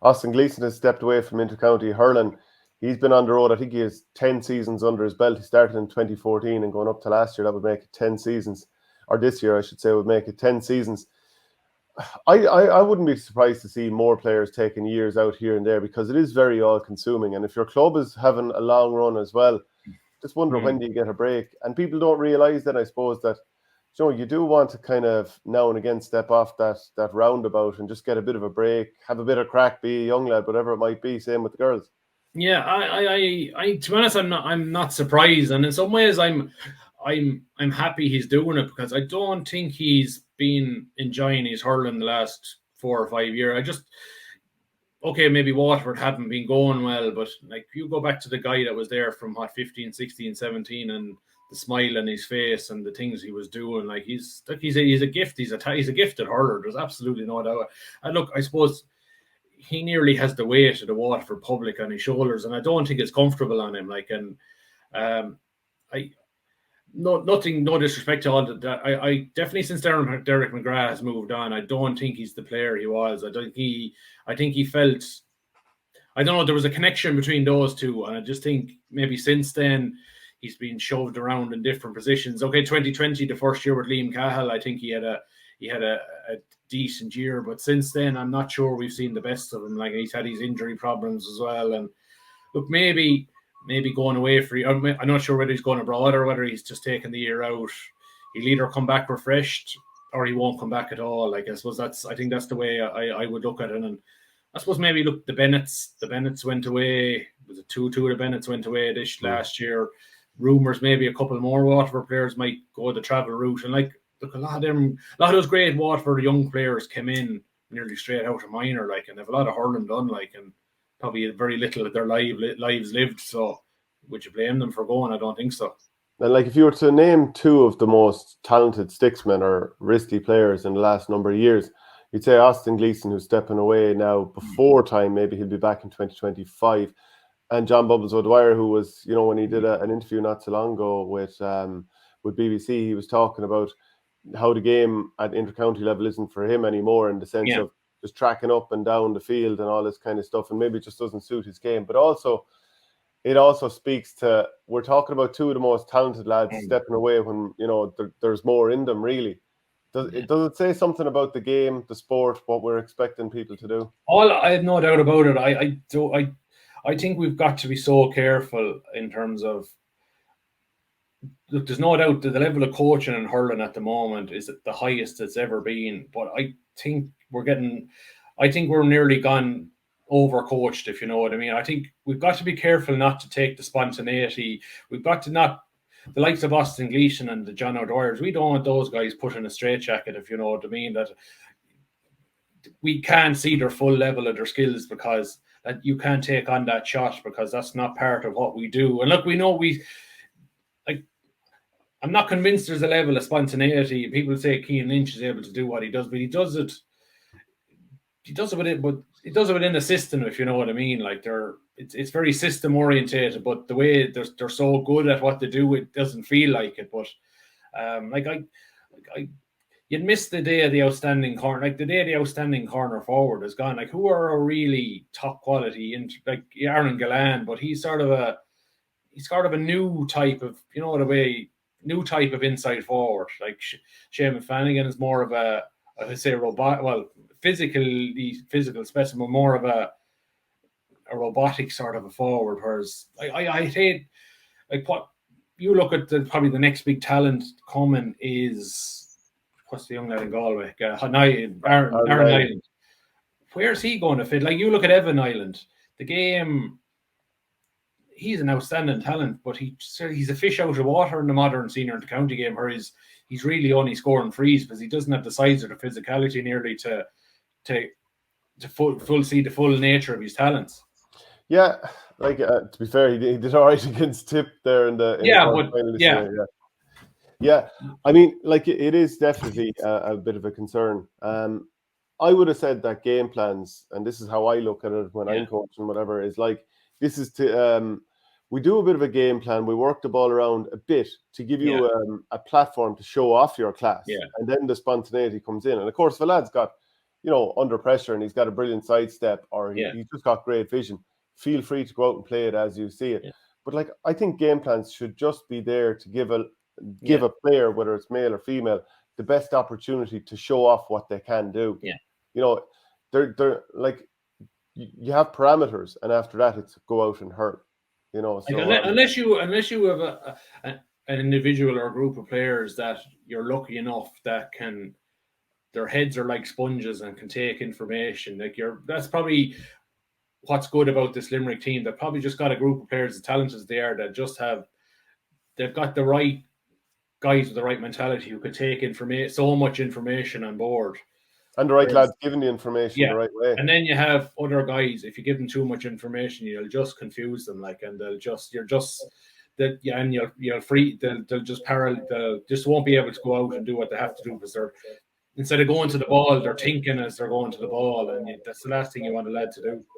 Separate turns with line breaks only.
Austin Gleeson has stepped away from intercounty hurling. He's been on the road. I think he has 10 seasons under his belt. He started in 2014 and going up to last year, that would make it 10 seasons. Or this year, I should say, would make it 10 seasons. I wouldn't be surprised to see more players taking years out here and there because it is very all-consuming. And if your club is having a long run as well, just wonder when do you get a break. And people don't realise that, I suppose, that you do want to kind of now and again step off that roundabout and just get a bit of a break, have a bit of crack, be a young lad, whatever it might be. Same with the girls.
Yeah, to be honest, I'm not surprised, and in some ways, I'm happy he's doing it because I don't think he's been enjoying his hurling the last 4 or 5 years. Okay, maybe Waterford haven't been going well, but like you go back to the guy that was there from 15, 16, 17, and the smile on his face and the things he was doing, like he's a gift. He's a gifted hurler. There's absolutely no doubt. And look, I suppose he nearly has the weight of the Waterford public on his shoulders, and I don't think it's comfortable on him. Like, and I no disrespect to all that. I definitely, since Derek McGrath has moved on, I don't think he's the player he was. I think he felt. I don't know. There was a connection between those two, and I just think maybe since then he's been shoved around in different positions. Okay, 2020, the first year with Liam Cahill, I think he had a decent year, but since then I'm not sure we've seen the best of him. Like, he's had his injury problems as well, and look, maybe going away for. I'm not sure whether he's going abroad or whether he's just taking the year out. He'll either come back refreshed or he won't come back at all. Like, I suppose I think that's the way I would look at it. And I suppose maybe look, the Bennetts went away. Was it 2-2? The Bennetts went away this last year. Rumours maybe a couple more Waterford players might go the travel route, and like, look, a lot of those great Waterford young players came in nearly straight out of minor, like, and they have a lot of hurling done, like, and probably very little of their lives lived. So would you blame them for going? I don't think so.
And like, if you were to name two of the most talented sticksmen or wristy players in the last number of years, you'd say Austin Gleeson, who's stepping away now before time. Maybe he'll be back in 2025. And John Bubbles O'Dwyer, who was, when he did an interview not so long ago with BBC, he was talking about how the game at intercounty level isn't for him anymore, in the sense of just tracking up and down the field and all this kind of stuff, and maybe it just doesn't suit his game. But also, it also speaks to, we're talking about two of the most talented lads stepping away when, there's more in them, really. Does it say something about the game, the sport, what we're expecting people to do?
I have no doubt about it. I think we've got to be so careful in terms of, look, there's no doubt that the level of coaching and hurling at the moment is the highest it's ever been. But I think we're nearly gone overcoached, if you know what I mean. I think we've got to be careful not to take the spontaneity. We've got to not, the likes of Austin Gleeson and the John O'Dwyers, we don't want those guys put in a straitjacket, if you know what I mean. That we can't see their full level of their skills because that you can't take on that shot because that's not part of what we do. And look, we know I'm not convinced there's a level of spontaneity. People say Cian Lynch is able to do what he does, but he does it within a system, if you know what I mean. Like, it's very system orientated, but the way they're so good at what they do, it doesn't feel like it. But you'd miss the day of the outstanding corner. Like, the day of the outstanding corner forward is gone. Like, who are a really top quality, like Aaron Gillan, but he's sort of a new type of, new type of inside forward. Like, Seamus Flanagan is more of a, I say, physical specimen, more of a robotic sort of a forward. Whereas I hate, like, what you look at, probably the next big talent coming is, what's the young lad in Galway? Aaron Island. Where's he going to fit? Like, you look at Evan Island, the game. He's an outstanding talent, but he's a fish out of water in the modern senior intercounty game, where he's really only scoring frees because he doesn't have the size or the physicality nearly to see the full nature of his talents.
Yeah, like, to be fair, he did all right against Tip there in the final. Yeah. I mean, like, it is definitely a bit of a concern. I would have said that game plans, and this is how I look at it when I'm coaching, whatever, is like, this is to we do a bit of a game plan. We work the ball around a bit to give you a platform to show off your class, and then the spontaneity comes in. And of course, if a lad's got under pressure and he's got a brilliant sidestep or
Yeah.
he's just got great vision, feel free to go out and play it as you see it.
Yeah.
But like, I think game plans should just be there to give a player, whether it's male or female, the best opportunity to show off what they can do.
Yeah.
They're like, you have parameters, and after that it's go out and hurt. So
unless you have an individual or a group of players that you're lucky enough that their heads are like sponges and can take information. That's probably what's good about this Limerick team. They've probably just got a group of players as talented as they are that they've got the right guys with the right mentality who could take so much information on board.
And the right lads giving the information the right way.
And then you have other guys, if you give them too much information, you'll just confuse them, and they'll just won't be able to go out and do what they have to do, because instead of going to the ball, they're thinking as they're going to the ball, and that's the last thing you want a lad to do.